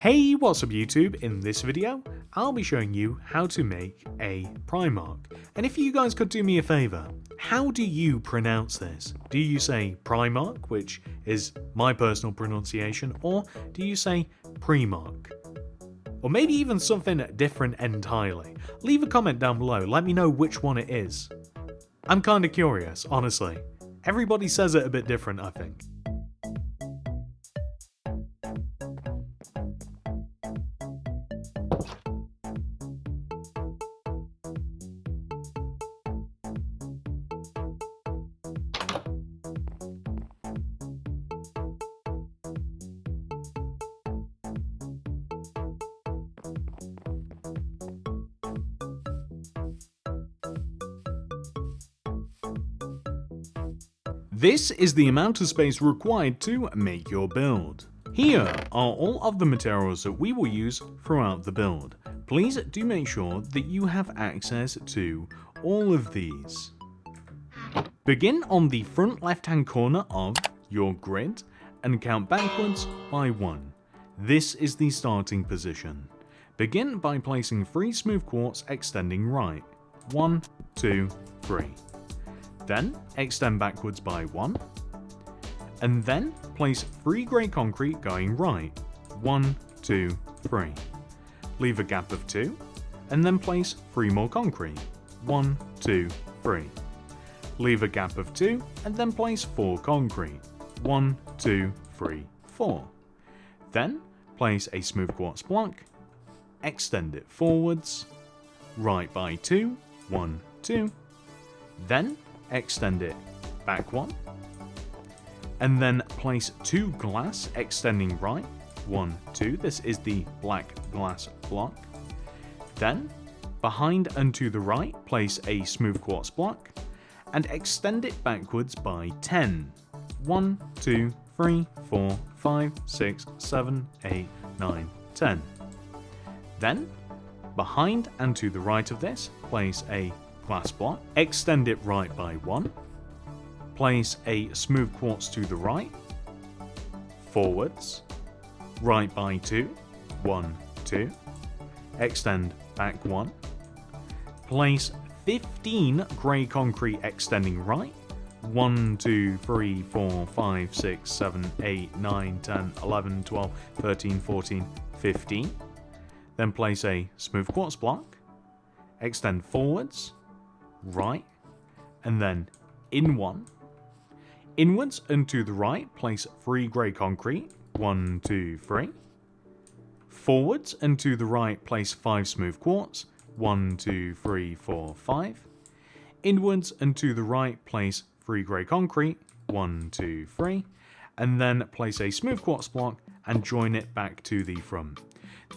Hey, what's up YouTube? In this video, I'll be showing you how to make a Primark. And if you guys could do me a favor, how do you pronounce this? Do you say Primark, which is my personal pronunciation, or do you say Primark? Or maybe even something different entirely? Leave a comment down below, let me know which one it is. I'm kinda curious, honestly. Everybody says it a bit different, I think. This is the amount of space required to make your build. Here are all of the materials that we will use throughout the build. Please do make sure that you have access to all of these. Begin on the front left hand corner of your grid and count backwards by 1. This is the starting position. Begin by placing 3 smooth quartz extending right. 1, 2, 3. Then extend backwards by 1, and then place 3 grey concrete going right. 1, 2, 3. Leave a gap of 2, and then place 3 more concrete. 1, 2, 3. Leave a gap of 2, and then place 4 concrete. 1, 2, 3, 4. Then place a smooth quartz block, extend it forwards, right by 2, 1, 2. Then extend it back 1, and then place 2 glass extending right, 1, 2, this is the black glass block. Then behind and to the right place a smooth quartz block and extend it backwards by 10, 1, 2, 3, 4, 5, 6, 7, 8, 9, 10. Then behind and to the right of this place a glass block, extend it right by 1, place a smooth quartz to the right, forwards, right by 2, 1, 2, extend back 1, place 15 grey concrete extending right, 1, 2, 3, 4, 5, 6, 7, 8, 9, 10, 11, 12, 13, 14, 15. Then place a smooth quartz block, extend forwards, right, and then in 1. Inwards and to the right, place 3 grey concrete, 1, 2, 3. Forwards and to the right, place 5 smooth quartz, 1, 2, 3, 4, 5. Inwards and to the right, place 3 grey concrete, 1, 2, 3. And then place a smooth quartz block and join it back to the front.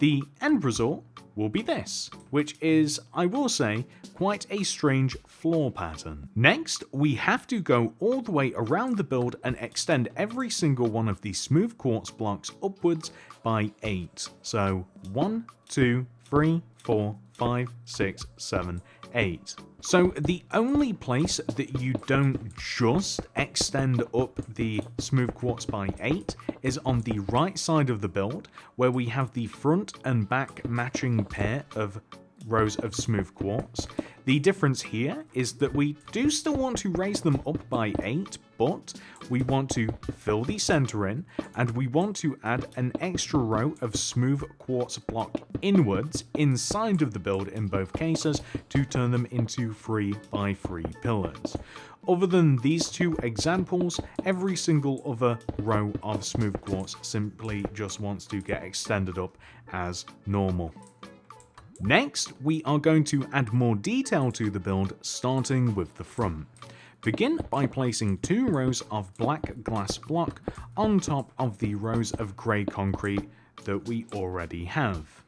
The end result will be this, which is, I will say, quite a strange floor pattern. Next, we have to go all the way around the build and extend every single one of these smooth quartz blocks upwards by 8. So 1, 2, 3, 4, 5, 6, 7, 8. So the only place that you don't just extend up the smooth quartz by 8 is on the right side of the build, where we have the front and back matching pair of rows of smooth quartz. The difference here is that we do still want to raise them up by 8, but we want to fill the center in, and we want to add an extra row of smooth quartz block inwards inside of the build in both cases to turn them into 3 by 3 pillars. Other than these 2 examples, every single other row of smooth quartz simply just wants to get extended up as normal. Next, we are going to add more detail to the build, starting with the front. Begin by placing 2 rows of black glass block on top of the rows of grey concrete that we already have.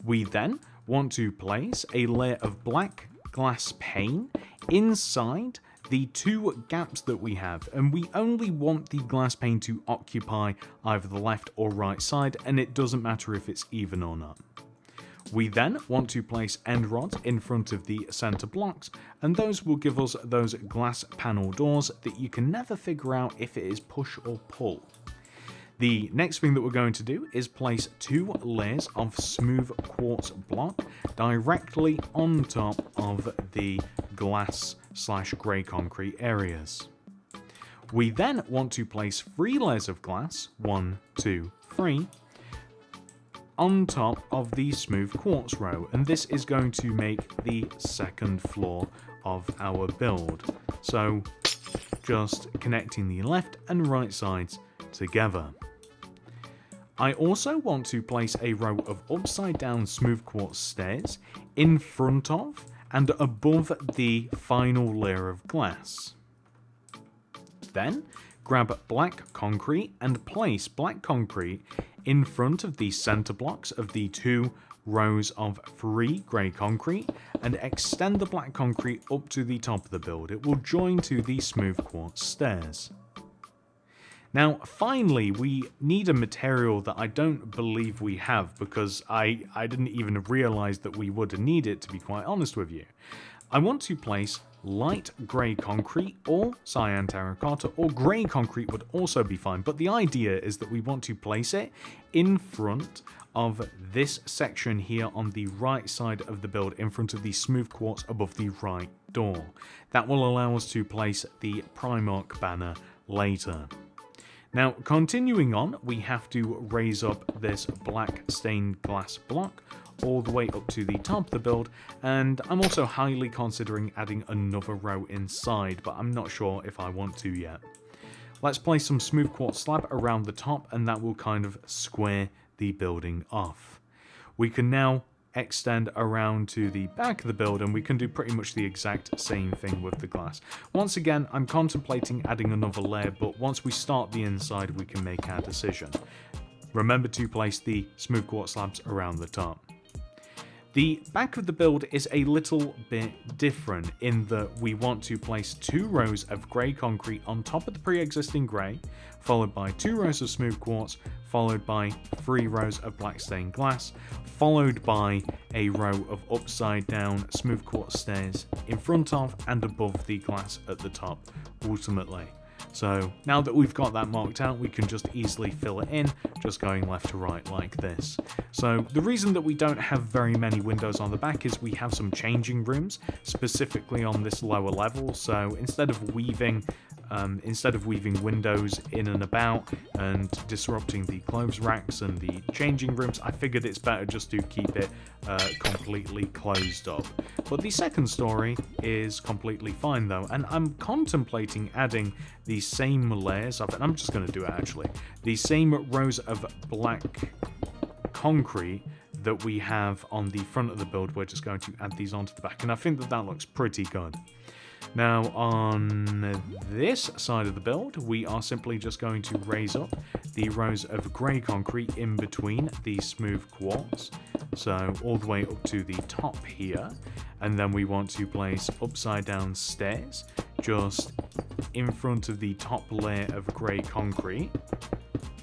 We then want to place a layer of black glass pane inside the 2 gaps that we have, and we only want the glass pane to occupy either the left or right side, and it doesn't matter if it's even or not. We then want to place end rods in front of the center blocks, and those will give us those glass panel doors that you can never figure out if it is push or pull. The next thing that we're going to do is place 2 layers of smooth quartz block directly on top of the glass/grey concrete areas. We then want to place 3 layers of glass, 1, 2, 3, on top of the smooth quartz row, and this is going to make the second floor of our build. So just connecting the left and right sides together. I also want to place a row of upside down smooth quartz stairs in front of and above the final layer of glass. Then grab black concrete and place black concrete in front of the center blocks of the 2 rows of 3 grey concrete and extend the black concrete up to the top of the build. It will join to the smooth quartz stairs. Now, finally, we need a material that I don't believe we have, because I didn't even realize that we would need it, to be quite honest with you. I want to place light grey concrete or cyan terracotta, or grey concrete would also be fine, but the idea is that we want to place it in front of this section here on the right side of the build, in front of the smooth quartz above the right door. That will allow us to place the Primark banner later. Now, continuing on, we have to raise up this black stained glass block all the way up to the top of the build, and I'm also highly considering adding another row inside, but I'm not sure if I want to yet. Let's place some smooth quartz slab around the top, and that will kind of square the building off. We can now extend around to the back of the build, and we can do pretty much the exact same thing with the glass. Once again, I'm contemplating adding another layer, but once we start the inside, we can make our decision. Remember to place the smooth quartz slabs around the top. The back of the build is a little bit different in that we want to place 2 rows of grey concrete on top of the pre-existing grey, followed by 2 rows of smooth quartz, followed by 3 rows of black stained glass, followed by a row of upside down smooth quartz stairs in front of and above the glass at the top, ultimately. So now that we've got that marked out, we can just easily fill it in, just going left to right like this. So the reason that we don't have very many windows on the back is we have some changing rooms, specifically on this lower level. So instead of weaving windows in and about and disrupting the clothes racks and the changing rooms, I figured it's better just to keep it completely closed up. But the second story is completely fine though, and I'm contemplating adding the same layers of it. I'm just going to do it actually. The same rows of black concrete that we have on the front of the build, we're just going to add these onto the back, and I think that that looks pretty good. Now on this side of the build, we are simply just going to raise up the rows of grey concrete in between the smooth quartz, so all the way up to the top here, and then we want to place upside down stairs just in front of the top layer of grey concrete,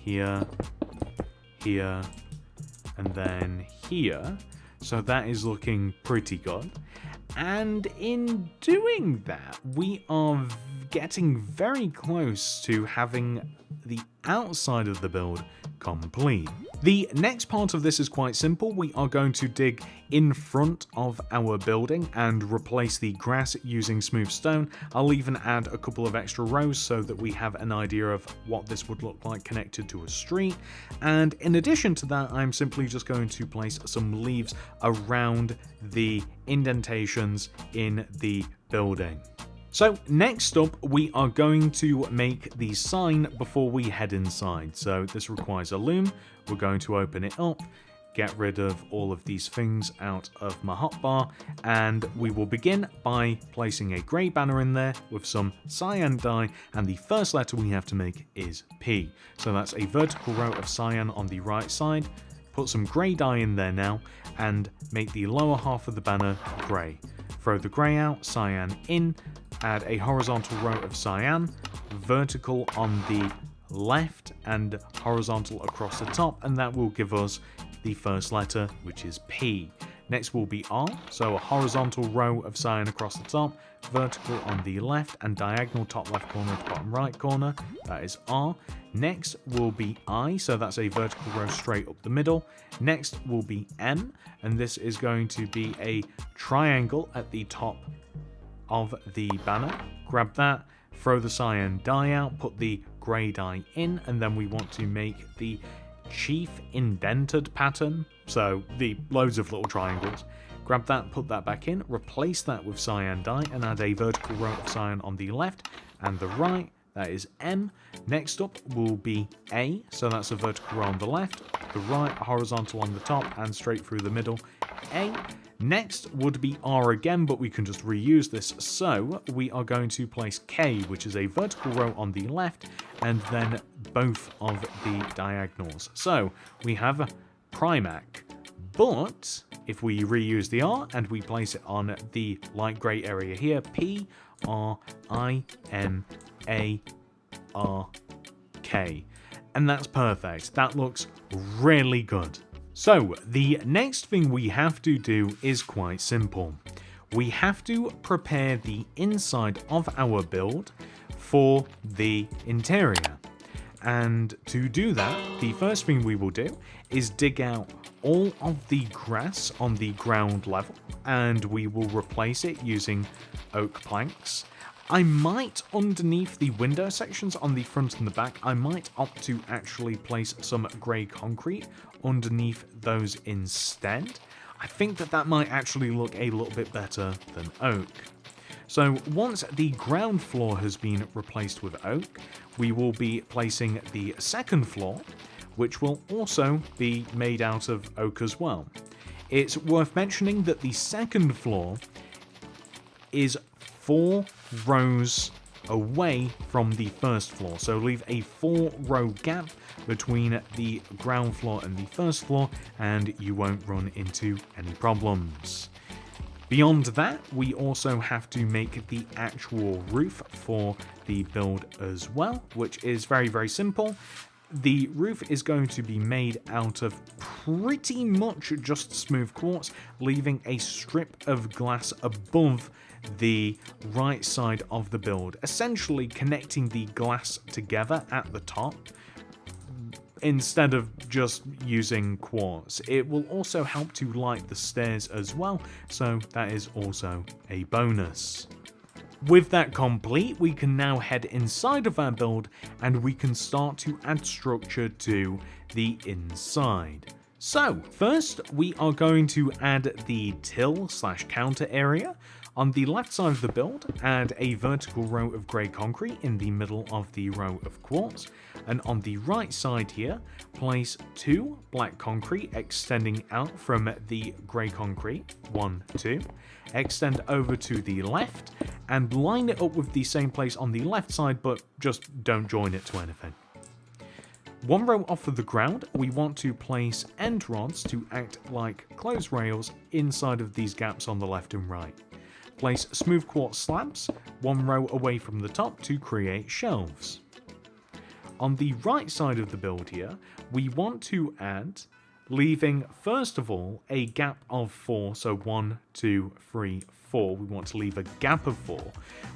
here, here, and then here. So that is looking pretty good. And in doing that, we are getting very close to having the outside of the build complete. The next part of this is quite simple. We are going to dig in front of our building and replace the grass using smooth stone. I'll even add a couple of extra rows so that we have an idea of what this would look like connected to a street. And in addition to that, I'm simply just going to place some leaves around the indentations in the building. So next up, we are going to make the sign before we head inside. So this requires a loom. We're going to open it up, get rid of all of these things out of my hotbar, and we will begin by placing a grey banner in there with some cyan dye, and the first letter we have to make is P. So that's a vertical row of cyan on the right side. Put some grey dye in there now, and make the lower half of the banner grey. Throw the grey out, cyan in, add a horizontal row of cyan, vertical on the left and horizontal across the top, and that will give us the first letter, which is P. Next will be R, so a horizontal row of cyan across the top, vertical on the left, and diagonal top left corner to bottom right corner. That is R. Next will be I, so that's a vertical row straight up the middle. Next will be M, and this is going to be a triangle at the top of the banner. Grab that, throw the cyan dye out, put the grey dye in, and then we want to make the chief indented pattern, so the loads of little triangles. Grab that, put that back in, replace that with cyan dye, and add a vertical row of cyan on the left and the right. That is M. Next up will be A, so that's a vertical row on the left, the right, horizontal on the top, and straight through the middle. A. Next would be R again, but we can just reuse this, so we are going to place K, which is a vertical row on the left, and then both of the diagonals. So we have Primark, but if we reuse the R and we place it on the light grey area here, Primark, and that's perfect. That looks really good. So the next thing we have to do is quite simple. We have to prepare the inside of our build for the interior. And to do that, the first thing we will do is dig out all of the grass on the ground level, and we will replace it using oak planks. I might, underneath the window sections on the front and the back, I might opt to actually place some grey concrete underneath those instead. I think that might actually look a little bit better than oak. So once the ground floor has been replaced with oak, we will be placing the second floor, which will also be made out of oak as well. It's worth mentioning that the second floor is 4 rows away from the first floor, so leave a 4-row gap between the ground floor and the first floor, and you won't run into any problems. Beyond that, we also have to make the actual roof for the build as well, which is very, very simple. The roof is going to be made out of pretty much just smooth quartz, leaving a strip of glass above the right side of the build, essentially connecting the glass together at the top instead of just using quartz. It will also help to light the stairs as well, so that is also a bonus. With that complete, we can now head inside of our build and we can start to add structure to the inside. So first we are going to add the till/counter area. On the left side of the build, add a vertical row of grey concrete in the middle of the row of quartz, and on the right side here, place 2 black concrete extending out from the grey concrete, 1, 2, extend over to the left, and line it up with the same place on the left side, but just don't join it to anything. 1 row off of the ground, we want to place end rods to act like clothes rails inside of these gaps on the left and right. Place smooth quartz slabs 1 row away from the top to create shelves. On the right side of the build here, we want to add, leaving first of all a gap of 4, so 1, 2, 3, 4. We want to leave a gap of 4.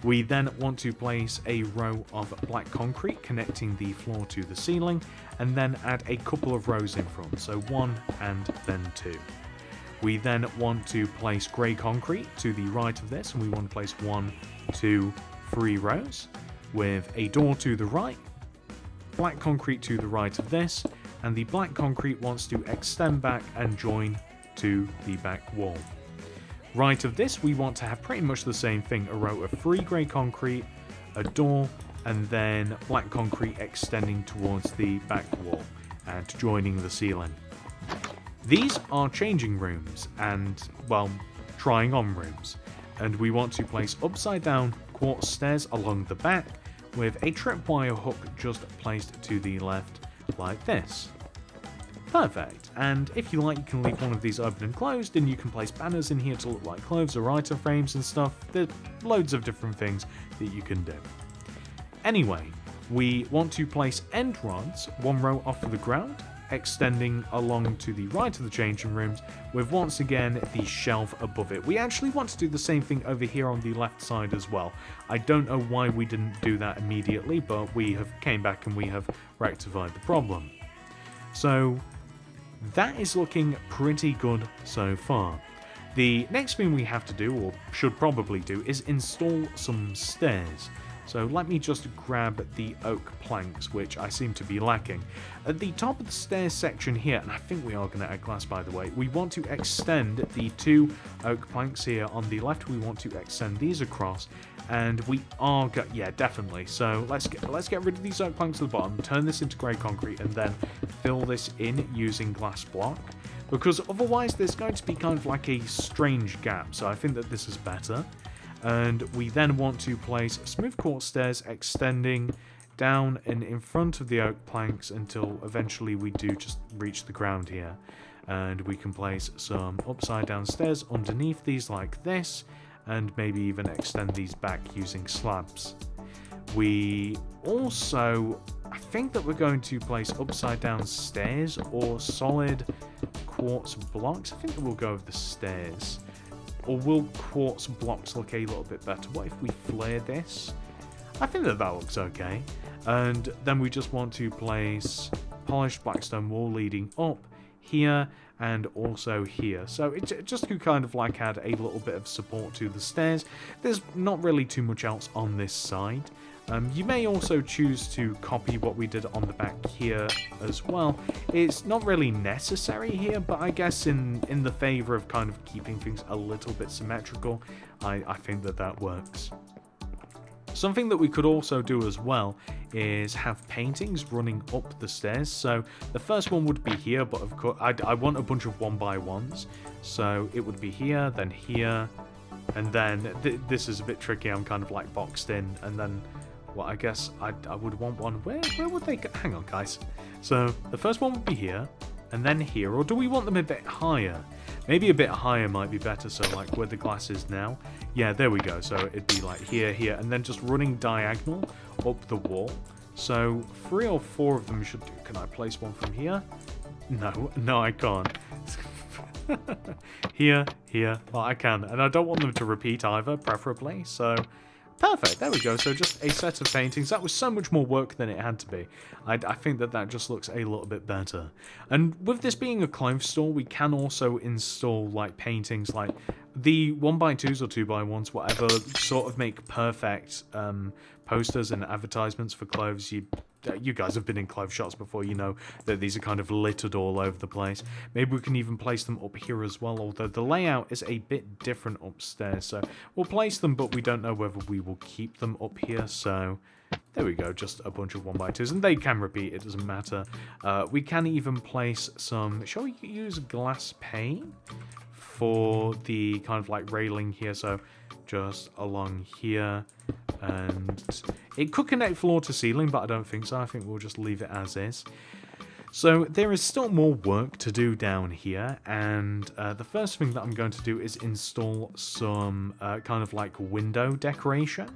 We then want to place a row of black concrete connecting the floor to the ceiling, and then add a couple of rows in front, so 1 and then 2. We then want to place grey concrete to the right of this, and we want to place 1, 2, 3 rows with a door to the right, black concrete to the right of this, and the black concrete wants to extend back and join to the back wall. Right of this, we want to have pretty much the same thing, a row of 3 grey concrete, a door, and then black concrete extending towards the back wall and joining the ceiling. These are changing rooms and, well, trying on rooms, and we want to place upside down quartz stairs along the back with a tripwire hook just placed to the left like this. Perfect, and if you like you can leave one of these open and closed, and you can place banners in here to look like clothes or item frames and stuff. There's loads of different things that you can do. Anyway, we want to place end rods 1 row off of the ground, extending along to the right of the changing rooms, with once again the shelf above it. We actually want to do the same thing over here on the left side as well. I don't know why we didn't do that immediately, but we have came back and we have rectified the problem. So that is looking pretty good so far. The next thing we have to do, or should probably do, is install some stairs. So let me just grab the oak planks, which I seem to be lacking. At the top of the stairs section here, and I think we are going to add glass by the way, we want to extend the 2 oak planks here on the left. We want to extend these across, and we are, yeah, definitely. So let's get rid of these oak planks at the bottom, turn this into grey concrete, and then fill this in using glass block. Because otherwise there's going to be kind of like a strange gap, so I think that this is better. And we then want to place smooth quartz stairs extending down and in front of the oak planks until eventually we do just reach the ground here. And we can place some upside down stairs underneath these like this, and maybe even extend these back using slabs. We also, I think that we're going to place upside down stairs or solid quartz blocks. I think that we'll go with the stairs. Or will quartz blocks look a little bit better? What if we flare this? I think that looks okay. And then we just want to place polished blackstone wall leading up here and also here. So it just to kind of like add a little bit of support to the stairs. There's not really too much else on this side. You may also choose to copy what we did on the back here as well. It's not really necessary here, but I guess in the favor of kind of keeping things a little bit symmetrical, I think that works. Something that we could also do as well is have paintings running up the stairs. So the first one would be here, but of course I want a bunch of 1x1s. So it would be here, then here, and then this is a bit tricky. I'm kind of like boxed in, and then well, I guess I would want one. Where would they go? Hang on, guys. So the first one would be here, and then here. Or do we want them a bit higher? Maybe a bit higher might be better. So like where the glass is now. Yeah, there we go. So it'd be like here, here, and then just running diagonal up the wall. So 3 or 4 of them should do. Can I place one from here? No, I can't. Here. Well, I can. And I don't want them to repeat either, preferably. So perfect, there we go. So just a set of paintings. That was so much more work than it had to be. I think that just looks a little bit better. And with this being a clothes store, we can also install like paintings like the 1x2s or 2x1s, whatever, sort of make perfect posters and advertisements for clothes. You guys have been in clothes shops before, you know that these are kind of littered all over the place. Maybe we can even place them up here as well, although the layout is a bit different upstairs. So we'll place them, but we don't know whether we will keep them up here. So there we go, just a bunch of 1x2s, and they can repeat, it doesn't matter. We can even place some, shall we use glass pane for the kind of like railing here? So just along here, and it could connect floor to ceiling, but I don't think so. I think we'll just leave it as is. So there is still more work to do down here, and the first thing that I'm going to do is install some kind of like window decoration.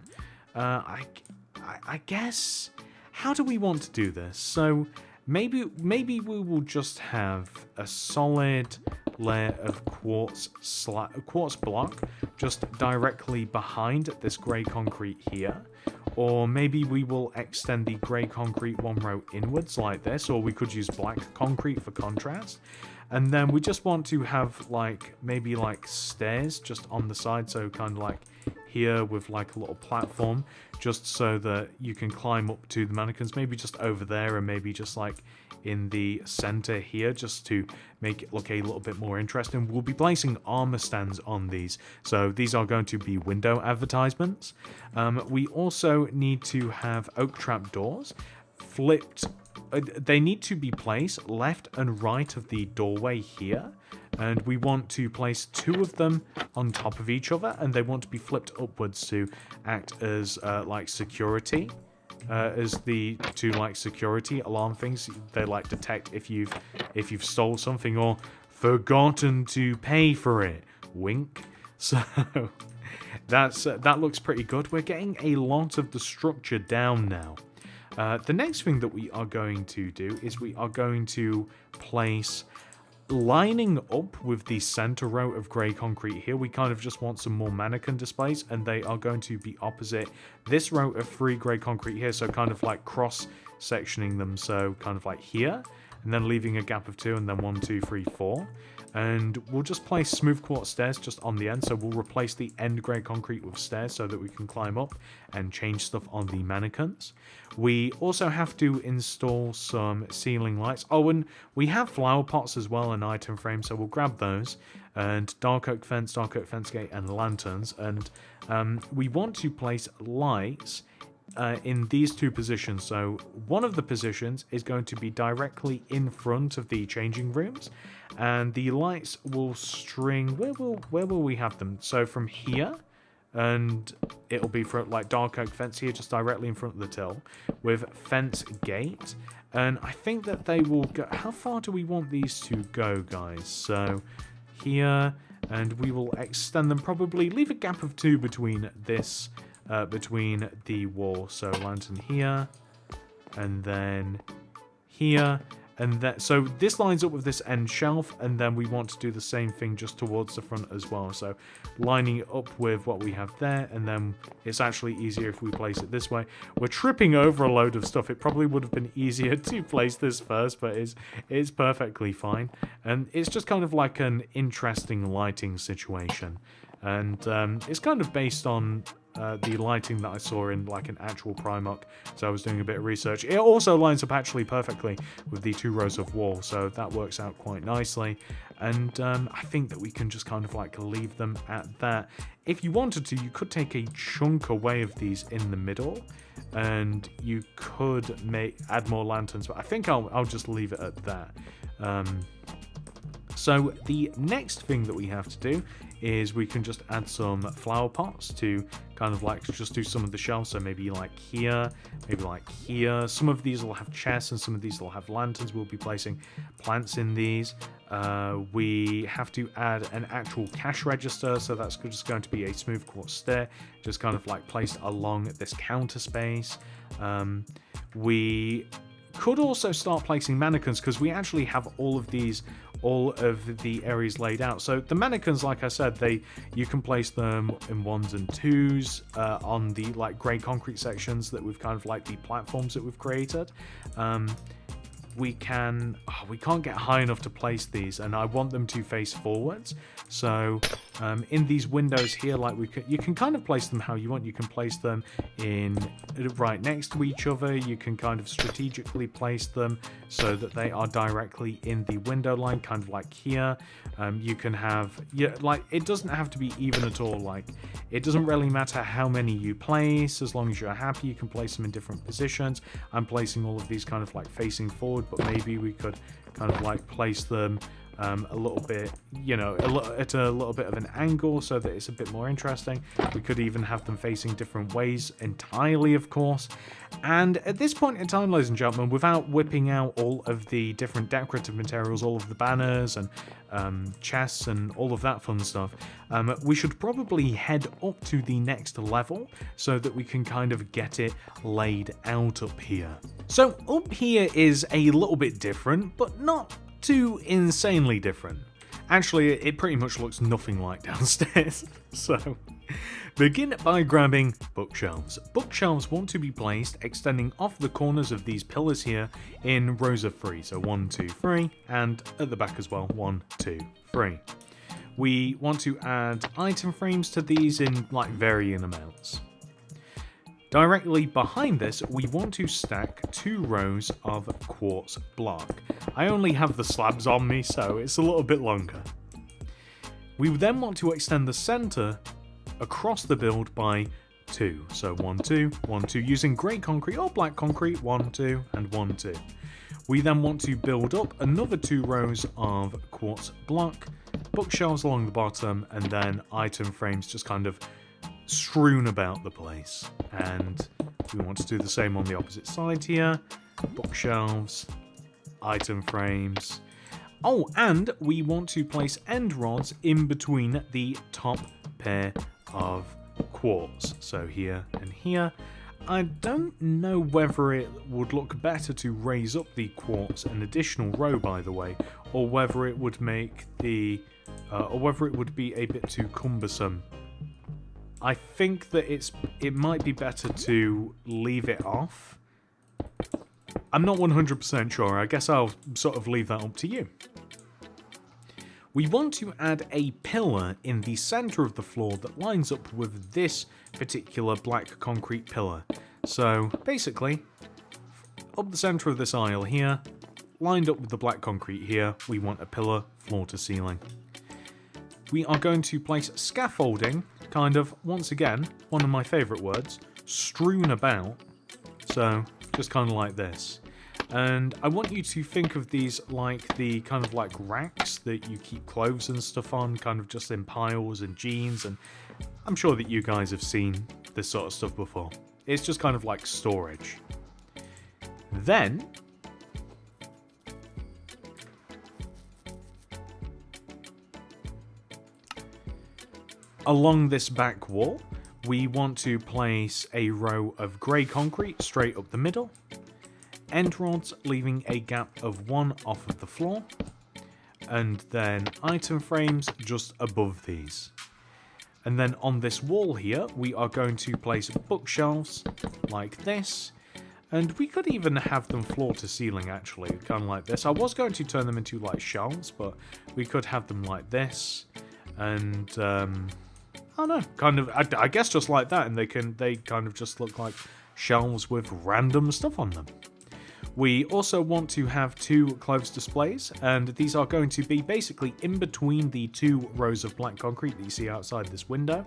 I guess, how do we want to do this? So maybe we will just have a solid layer of quartz block just directly behind this grey concrete here. Or maybe we will extend the grey concrete one row inwards like this, or we could use black concrete for contrast. And then we just want to have like maybe like stairs just on the side, so kind of like here with like a little platform, just so that you can climb up to the mannequins, maybe just over there, and maybe just like in the center here, just to make it look a little bit more interesting. We'll be placing armor stands on these, so these are going to be window advertisements. We also need to have oak trap doors flipped. They need to be placed left and right of the doorway here, and we want to place 2 of them on top of each other, and they want to be flipped upwards to act as like security. As the 2 like security alarm things. They like detect if you've stole something or forgotten to pay for it. Wink. So that looks pretty good. We're getting a lot of the structure down now. The next thing that we are going to do is we are going to place, lining up with the center row of grey concrete here, we kind of just want some more mannequin displays, and they are going to be opposite this row of 3 grey concrete here, so kind of like cross-sectioning them, so kind of like here, and then leaving a gap of 2, and then 1, 2, 3, 4. And we'll just place smooth quartz stairs just on the end, so we'll replace the end grey concrete with stairs so that we can climb up and change stuff on the mannequins. We also have to install some ceiling lights. Oh, and we have flower pots as well and item frames, so we'll grab those. And dark oak fence gate, and lanterns. And we want to place lights in these 2 positions. So one of the positions is going to be directly in front of the changing rooms, and the lights will string, where will we have them? So from here, and it'll be for like dark oak fence here, just directly in front of the till, with fence gate. And I think that they will go, how far do we want these to go, guys? So here, and we will extend them, probably leave a gap of 2 between this, between the wall. So lantern here, and then here, and then, so this lines up with this end shelf, and then we want to do the same thing just towards the front as well. So lining it up with what we have there, and then it's actually easier if we place it this way. We're tripping over a load of stuff. It probably would have been easier to place this first, but it's perfectly fine. And it's just kind of like an interesting lighting situation. And it's kind of based on the lighting that I saw in like an actual Primark, so I was doing a bit of research. It also lines up actually perfectly with the 2 rows of wall, so that works out quite nicely. And I think that we can just kind of like leave them at that. If you wanted to, you could take a chunk away of these in the middle, and you could add more lanterns, but I think I'll just leave it at that. So the next thing that we have to do is we can just add some flower pots to kind of like just do some of the shelves. So maybe like here, maybe like here. Some of these will have chests and some of these will have lanterns. We'll be placing plants in these. We have to add an actual cash register, so that's just going to be a smooth quartz stair, just kind of like placed along this counter space. We could also start placing mannequins, because we actually have all of the areas laid out. So the mannequins, like I said, you can place them in 1s and 2s on the like grey concrete sections that we've kind of like the platforms that we've created. We can't get high enough to place these, and I want them to face forwards. So in these windows here, like you can kind of place them how you want. You can place them in right next to each other. You can kind of strategically place them so that they are directly in the window line, kind of like here. You can have, like, it doesn't have to be even at all. Like, it doesn't really matter how many you place, as long as you're happy. You can place them in different positions. I'm placing all of these kind of like facing forward, but maybe we could kind of like place them a little bit, at a little bit of an angle so that it's a bit more interesting. We could even have them facing different ways entirely, of course. And at this point in time, ladies and gentlemen, without whipping out all of the different decorative materials, all of the banners and chests and all of that fun stuff, we should probably head up to the next level so that we can kind of get it laid out up here. So up here is a little bit different, but not too insanely different. Actually, it pretty much looks nothing like downstairs. So begin by grabbing bookshelves. Bookshelves want to be placed extending off the corners of these pillars here in rows of 3. So 1, 2, 3, and at the back as well, 1, 2, 3. We want to add item frames to these in like varying amounts. Directly behind this, we want to stack 2 rows of quartz block. I only have the slabs on me, so it's a little bit longer. We then want to extend the center across the build by 2. So 1, 2, 1, 2, using grey concrete or black concrete, 1, 2, and 1, 2. We then want to build up another 2 rows of quartz block, bookshelves along the bottom, and then item frames just kind of strewn about the place. And we want to do the same on the opposite side here. Bookshelves, item frames. Oh, and we want to place end rods in between the top pair of quartz. So here and here. I don't know whether it would look better to raise up the quartz an additional row, by the way, or whether it would make the, or whether it would be a bit too cumbersome. I think that it might be better to leave it off. I'm not 100% sure. I guess I'll sort of leave that up to you. We want to add a pillar in the center of the floor that lines up with this particular black concrete pillar. So basically, up the center of this aisle here, lined up with the black concrete here, we want a pillar floor to ceiling. We are going to place scaffolding, kind of, once again, one of my favorite words, strewn about. So just kind of like this. And I want you to think of these like the kind of like racks that you keep clothes and stuff on, kind of just in piles and jeans, and I'm sure that you guys have seen this sort of stuff before. It's just kind of like storage. Then along this back wall, we want to place a row of grey concrete straight up the middle. End rods leaving a gap of 1 off of the floor, and then item frames just above these. And then on this wall here, we are going to place bookshelves like this, and we could even have them floor to ceiling actually, kind of like this. I was going to turn them into like shelves, but we could have them like this, and I don't know, kind of, I guess just like that, and they kind of just look like shelves with random stuff on them. We also want to have 2 clothes displays, and these are going to be basically in between the 2 rows of black concrete that you see outside this window.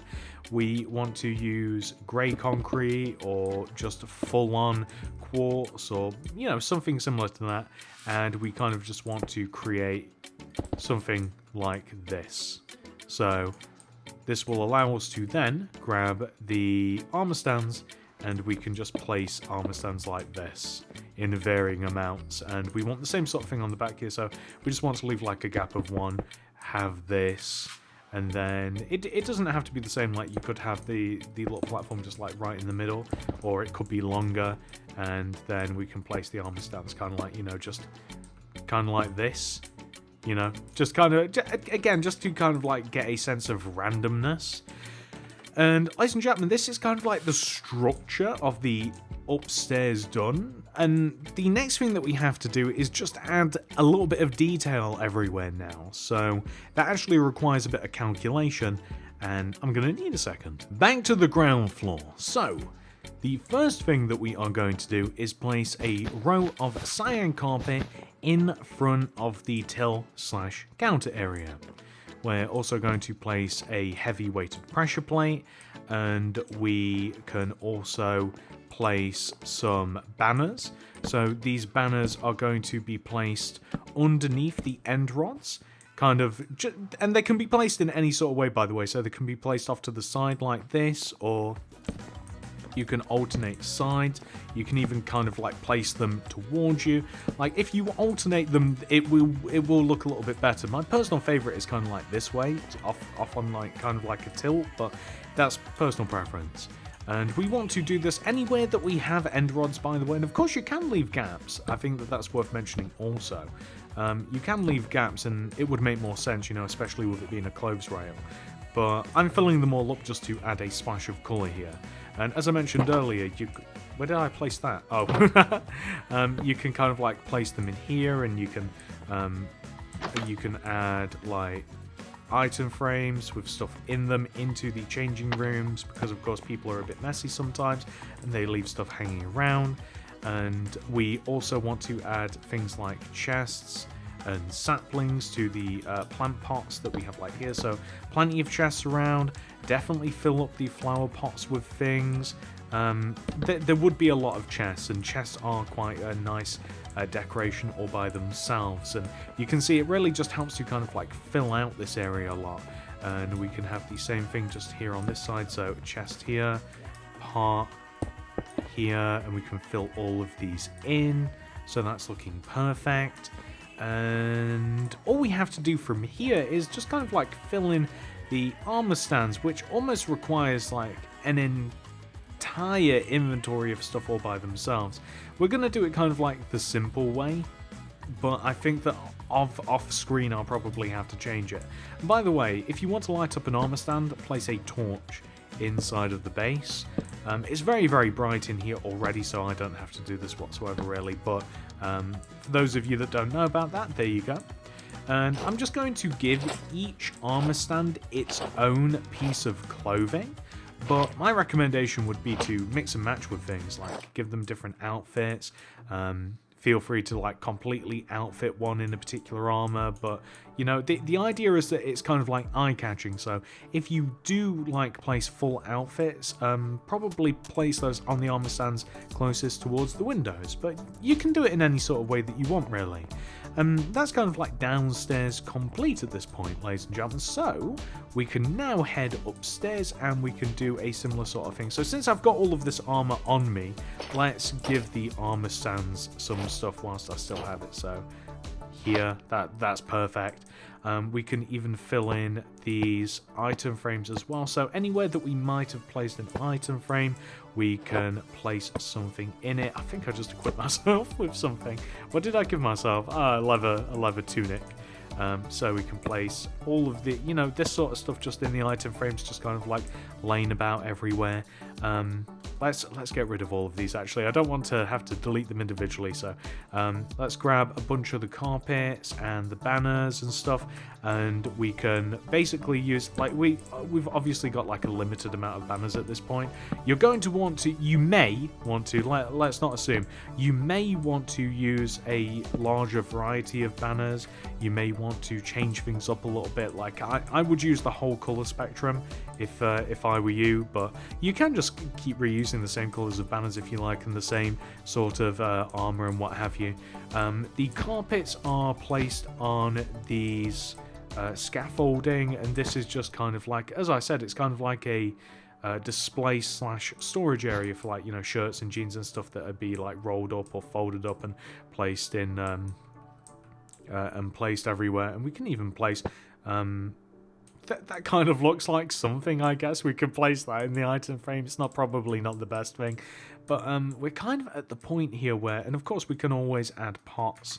We want to use grey concrete or just full-on quartz or, you know, something similar to that, and we kind of just want to create something like this. So this will allow us to then grab the armor stands, and we can just place armor stands like this in varying amounts, and we want the same sort of thing on the back here, so we just want to leave like a gap of 1, have this, and then it doesn't have to be the same. Like you could have the little platform just like right in the middle, or it could be longer, and then we can place the armor stands kind of like, you know, just kind of like this, you know, just kind of, again, just to kind of like get a sense of randomness. And ladies and gentlemen, this is kind of like the structure of the upstairs done, and the next thing that we have to do is just add a little bit of detail everywhere now, so that actually requires a bit of calculation, and I'm going to need a second. Back to the ground floor. So the first thing that we are going to do is place a row of cyan carpet in front of the till/counter area. We're also going to place a heavy weighted pressure plate, and we can also place some banners. So these banners are going to be placed underneath the end rods, kind of, and they can be placed in any sort of way, by the way. So they can be placed off to the side like this, or you can alternate sides. You can even kind of like place them towards you. Like if you alternate them, it will look a little bit better. My personal favorite is kind of like this way, off on like kind of like a tilt, but that's personal preference. And we want to do this anywhere that we have end rods, by the way. And of course you can leave gaps. I think that that's worth mentioning also. You can leave gaps, and it would make more sense, you know, especially with it being a clothes rail. But I'm filling them all up just to add a splash of colour here. And as I mentioned earlier, where did I place that? Oh, you can kind of like place them in here, and you can add like item frames with stuff in them into the changing rooms, because of course people are a bit messy sometimes and they leave stuff hanging around. And we also want to add things like chests and saplings to the plant pots that we have like here. So plenty of chests around. Definitely fill up the flower pots with things. There would be a lot of chests, and chests are quite a nice decoration all by themselves. And you can see it really just helps to kind of like fill out this area a lot. And we can have the same thing just here on this side. So chest here, pot here, and we can fill all of these in. So that's looking perfect. And all we have to do from here is just kind of like fill in the armor stands, which almost requires like an entire inventory of stuff all by themselves. We're going to do it kind of like the simple way, but I think that off screen I'll probably have to change it. And by the way, if you want to light up an armor stand, place a torch inside of the base. It's very, very bright in here already, so I don't have to do this whatsoever really, but for those of you that don't know about that, there you go. And I'm just going to give each armor stand its own piece of clothing, but my recommendation would be to mix and match with things, like give them different outfits. Feel free to like completely outfit one in a particular armor, but you know, the idea is that it's kind of like eye-catching. So if you do like place full outfits, probably place those on the armor stands closest towards the windows, but you can do it in any sort of way that you want really. That's kind of like downstairs complete at this point, ladies and gentlemen. So we can now head upstairs and we can do a similar sort of thing. So since I've got all of this armor on me, let's give the armor stands some stuff whilst I still have it. So here, that's perfect. We can even fill in these item frames as well. So anywhere that we might have placed an item frame, we can place something in it. I think I just equipped myself with something. What did I give myself? A leather tunic. So we can place all of the, you know, this sort of stuff just in the item frames, just kind of like laying about everywhere. Let's get rid of all of these actually. I don't want to have to delete them individually, so let's grab a bunch of the carpets and the banners and stuff, and we can basically use, like, we've obviously got like a limited amount of banners at this point. You're going to want to, you may want to, let's not assume, you may want to use a larger variety of banners. You may want to change things up a little bit. Like I would use the whole color spectrum if I were you, but you can just keep reusing the same colors of banners if you like, and the same sort of armor and what have you. The carpets are placed on these scaffolding, and this is just kind of like, as I said, it's kind of like a display / storage area for, like, you know, shirts and jeans and stuff that would be like rolled up or folded up and placed in and placed everywhere. And we can even place that kind of looks like something, I guess. We could place that in the item frame. It's probably not the best thing, but we're kind of at the point here where, and of course we can always add pots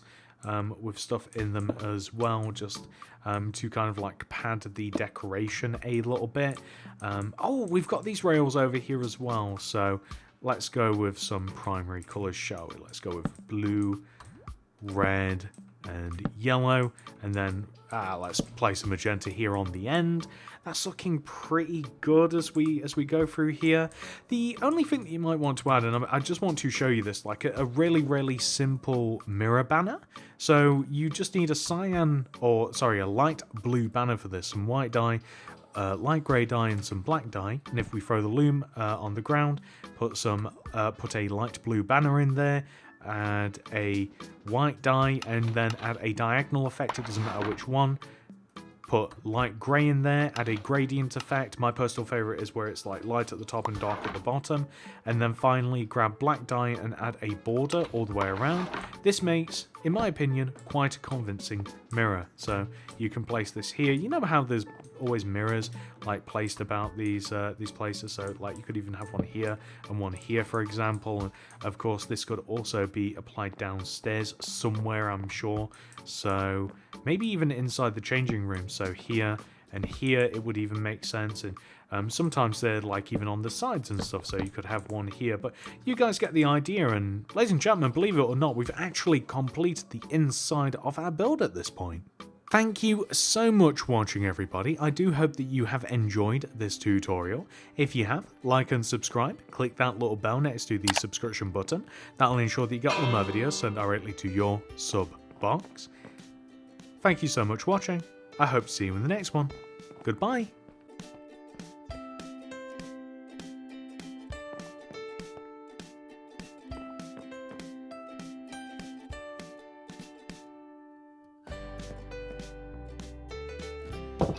with stuff in them as well, just to kind of like pad the decoration a little bit. Oh, we've got these rails over here as well, so let's go with some primary colors, shall we? Let's go with blue, red, and yellow, and then let's place a magenta here on the end. That's looking pretty good as we go through here. The only thing that you might want to add, and I just want to show you this, like a really simple mirror banner. So you just need a light blue banner for this, some white dye, light grey dye, and some black dye. And if we throw the loom on the ground, put a light blue banner in there, add a white dye, and then add a diagonal effect, it doesn't matter which one. Put light grey in there, add a gradient effect. My personal favourite is where it's like light at the top and dark at the bottom. And then finally grab black dye and add a border all the way around. This makes, in my opinion, quite a convincing mirror. So you can place this here. You know how there's always mirrors like placed about these places, so like you could even have one here and one here, for example. And of course this could also be applied downstairs somewhere, I'm sure, so maybe even inside the changing room. So here and here it would even make sense, and sometimes they're like even on the sides and stuff, so you could have one here. But you guys get the idea, and ladies and gentlemen, believe it or not, we've actually completed the inside of our build at this point. Thank you so much for watching, everybody. I do hope that you have enjoyed this tutorial. If you have, like and subscribe. Click that little bell next to the subscription button. That'll ensure that you get all my videos sent directly to your sub box. Thank you so much for watching. I hope to see you in the next one. Goodbye. You